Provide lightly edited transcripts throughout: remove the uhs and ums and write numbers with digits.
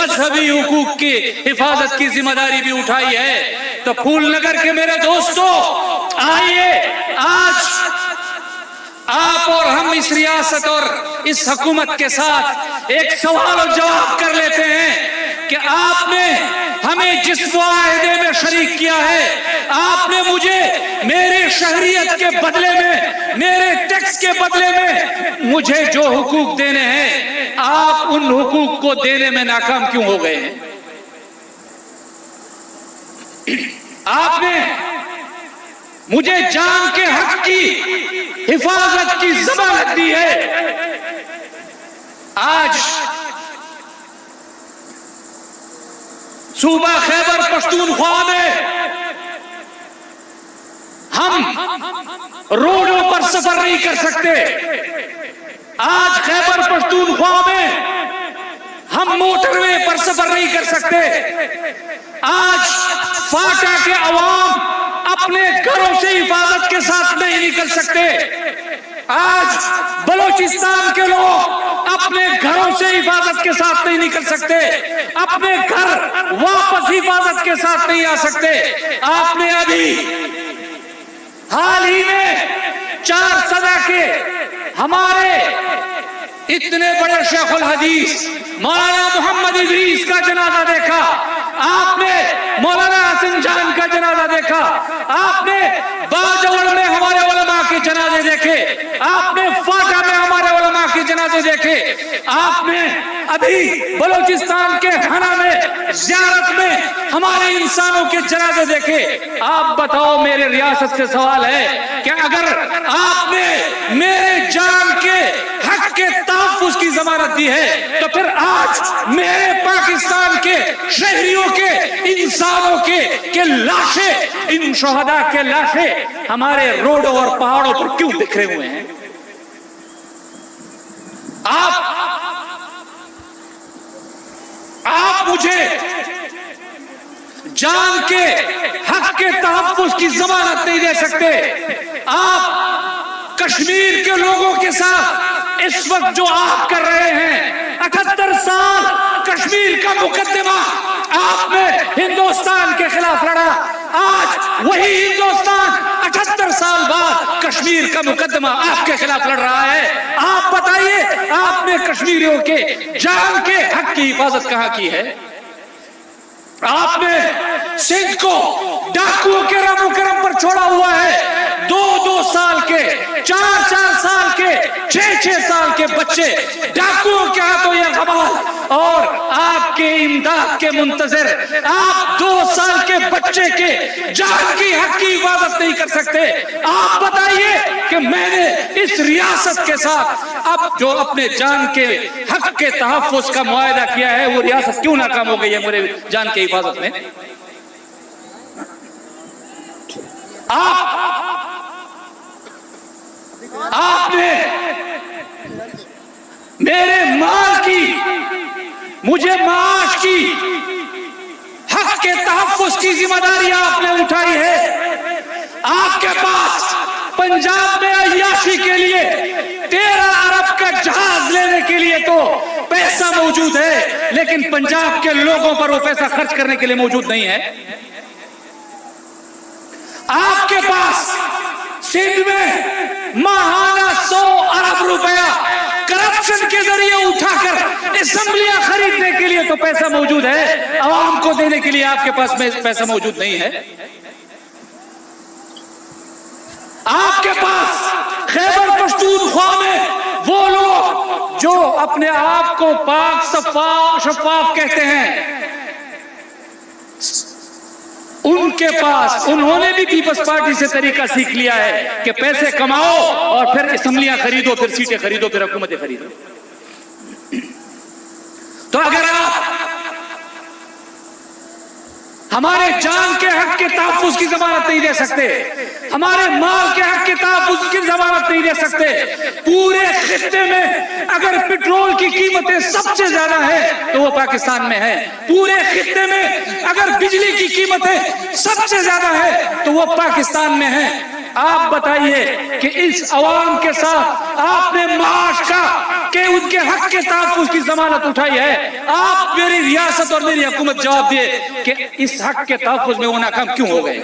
مذہبی حقوق کی حفاظت کی ذمہ داری بھی اٹھائی ہے۔ تو پھول نگر کے میرے دوستو، آئیے آج آپ اور ہم اس ریاست اور اس حکومت کے ساتھ ایک سوال و جواب کر لیتے ہیں کہ آپ نے ہمیں جس معاہدے میں شریک کیا ہے، آپ نے مجھے میرے شہریت کے بدلے میں، میرے ٹیکس کے بدلے میں مجھے جو حقوق دینے ہیں، آپ ان حقوق کو دینے میں ناکام کیوں ہو گئے ہیں؟ آپ نے مجھے جان کے حق کی حفاظت کی ضمانت دی ہے، آج صوبہ خیبر پختونخوا میں ہم روڈوں پر سفر نہیں کر سکتے، آج خیبر پختونخوا میں ہم موٹر وے پر سفر نہیں کر سکتے، آج فاٹا کے عوام اپنے گھروں سے حفاظت کے ساتھ نہیں نکل سکتے، آج بلوچستان کے لوگ اپنے گھروں سے حفاظت کے ساتھ نہیں نکل سکتے، اپنے گھر واپس حفاظت کے ساتھ نہیں آ سکتے۔ آپ نے ابھی حال ہی میں 4 سدہ کے ہمارے اتنے بڑے شیخ الحدیث مولانا محمد ادریس کا جنازہ دیکھا، آپ نے مولانا حسن جان کا جنازہ دیکھا، آپ نے باجوڑ میں ہمارے علماء کے جنازے دیکھے، آپ نے فاٹا میں ہمارے علماء کے جنازے دیکھے، آپ نے ابھی بلوچستان کے حنا میں زیارت میں ہمارے انسانوں کے جنازے دیکھے۔ آپ بتاؤ، میرے ریاست سے سوال ہے کہ اگر آپ نے میرے جان کے حق کے تحفظ کی ضمانت دی ہے تو پھر آج میرے پاکستان کے شہریوں کے، انسانوں کے لاشیں، ان شہداء کے لاشیں ہمارے روڈوں اور پہاڑوں پر کیوں بکھرے ہوئے ہیں؟ آپ مجھے جان کے حق کے تحفظ کی ضمانت نہیں دے سکتے۔ آپ کشمیر کے لوگوں کے ساتھ اس وقت جو آپ کر رہے ہیں، 78 سال کشمیر کا مقدمہ آپ نے ہندوستان کے خلاف لڑا، آج وہی ہندوستان 78 سال بعد کشمیر کا مقدمہ آپ کے خلاف لڑ رہا ہے۔ آپ بتائیے، آپ نے کشمیریوں کے جان کے حق کی حفاظت کہاں کی ہے؟ آپ نے سندھ کو ڈاکوؤں کے رم و کرم پر چھوڑا ہوا ہے، 2 سال کے، 4 سال کے، 6 سال کے بچے ڈاکوؤں کے ہاتھوں یہ غبار، اور آپ کے امداد کے منتظر آپ 2 سال کے بچے کے جان کی حق کی حفاظت نہیں کر سکتے۔ آپ بتائیے کہ میں نے اس ریاست کے ساتھ اب جو اپنے جان کے حق کے تحفظ کا معاہدہ کیا ہے، وہ ریاست کیوں ناکام ہو گئی ہے میرے جان کی حفاظت میں؟ آپ نے میرے مال کی، مجھے معاش کی، حق کے تحفظ کی ذمہ داری آپ نے اٹھائی ہے۔ آپ کے پاس پنجاب میں عیاشی کے لیے 13 ارب کا جہاز لینے کے لیے تو پیسہ موجود ہے، لیکن پنجاب کے لوگوں پر وہ پیسہ خرچ کرنے کے لیے موجود نہیں ہے۔ آپ کے پاس سندھ میں ماہانہ 100 ارب روپیہ کرپشن کے ذریعے اٹھا کر اسمبلیاں خریدنے کے لیے تو پیسہ موجود ہے، عوام کو دینے کے لیے آپ کے پاس پیسہ موجود نہیں ہے۔ آپ کے پاس خیبر پختونخوا میں وہ لوگ جو اپنے آپ کو پاک شفاف کہتے ہیں، ان کے پاس، انہوں نے بھی پیپلز پارٹی سے طریقہ سیکھ لیا ہے کہ پیسے کماؤ اور پھر اسمبلیاں خریدو، پھر سیٹیں خریدو، پھر حکومتیں خریدو۔ تو اگر آپ ہمارے جان کے حق کے تحفظ کی ضمانت نہیں دے سکتے، ہمارے مال کے حق کے تحفظ کی ضمانت نہیں دے سکتے، پورے خطے میں اگر پیٹرول کی قیمتیں سب سے زیادہ ہے تو وہ پاکستان میں ہے، پورے خطے میں اگر بجلی کی قیمتیں سب سے زیادہ ہے تو وہ پاکستان میں ہے۔ آپ بتائیے کہ اس عوام کے ساتھ آپ نے معاش کا کہ ان کے حق کے تحفظ کی ضمانت اٹھائی ہے، آپ میری ریاست اور میری حکومت جواب دے کہ اس حق کے تحفظ میں وہ ناکام کیوں ہو گئے؟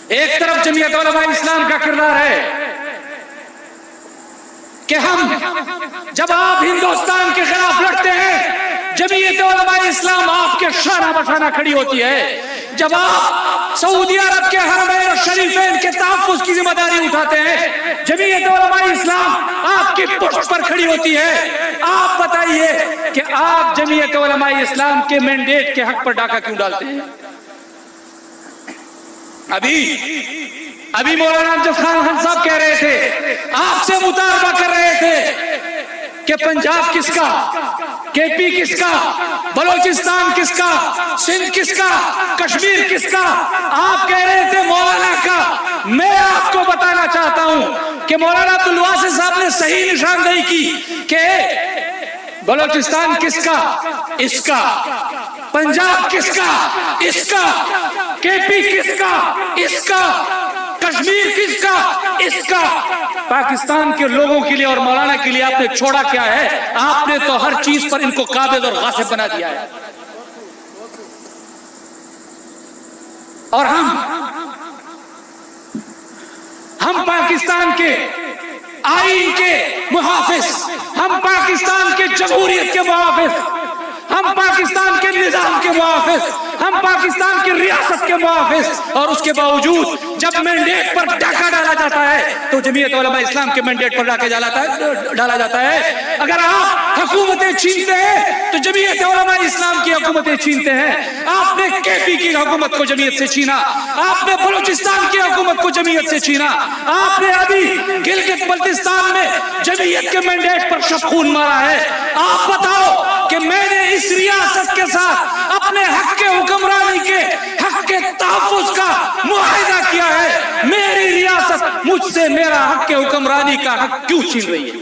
ایک طرف جمعیت علماء اسلام کا کردار ہے کہ ہم جب آپ ہندوستان کے خلاف لڑتے ہیں، جمعیت علماء اسلام آپ کے شانہ بشانہ کھڑی ہوتی ہے. جب آپ سعودی عرب کے حرمین الشریفین کے تحفظ کی ذمہ داری اٹھاتے ہیں، جمعیت علماء اسلام آپ کی پشت پر کھڑی ہوتی ہے. آپ بتائیے کہ آپ جمعیت علماء اسلام کے مینڈیٹ کے حق پر ڈاکہ کیوں ڈالتے ہیں؟ ابھی مولانا امجد خان صاحب کہہ رہے تھے، آپ سے مطالبہ کر رہے تھے کہ پنجاب کس کا، کے پی کس کا، بلوچستان کس کا، سندھ کس کا، کشمیر کس کا؟ آپ کہہ رہے تھے مولانا کا. میں آپ کو بتانا چاہتا ہوں کہ مولانا عبدالواسع صاحب نے صحیح نشاندہی کی کہ بلوچستان کس کا، اس کا، پنجاب کس کا، اس کا، کے پی کس کا، اس کا، کشمیر کس کا، اس کا. پاکستان کے لوگوں کے لیے اور مولانا کے لیے آپ نے چھوڑا کیا ہے؟ آپ نے تو ہر چیز پر ان کو قابض اور غاصب بنا دیا ہے. اور ہم پاکستان کے آئین کے محافظ، ہم پاکستان کے جمہوریت کے محافظ، ہم پاکستان کے نظام کے محافظ، ہم پاکستان کی ریاست کے محافظ، اور اس کے باوجود جب مینڈیٹ پر ڈاکہ ڈالا جاتا ہے تو جمعیت علماء اسلام کے مینڈیٹ پر ڈاکہ ڈالا جاتا ہے. اگر آپ حکومتیں چھینتے ہیں تو جمعیت علماء اسلام کی حکومتیں چھینتے ہیں. آپ نے کے پی کی حکومت کو جمعیت سے چھینا، آپ نے بلوچستان کی حکومت کو جمعیت سے چھینا، آپ نے ابھی گلگت بلتستان میں جمعیت کے مینڈیٹ پر شبخون مارا ہے. آپ بتاؤ کہ میں نے اس ریاست کے ساتھ اپنے حق کے حکمرانی کے حق کے تحفظ کا معاہدہ کیا ہے. میری ریاست مجھ سے میرا حق کے حکمرانی کا حق کیوں چھین رہی ہے؟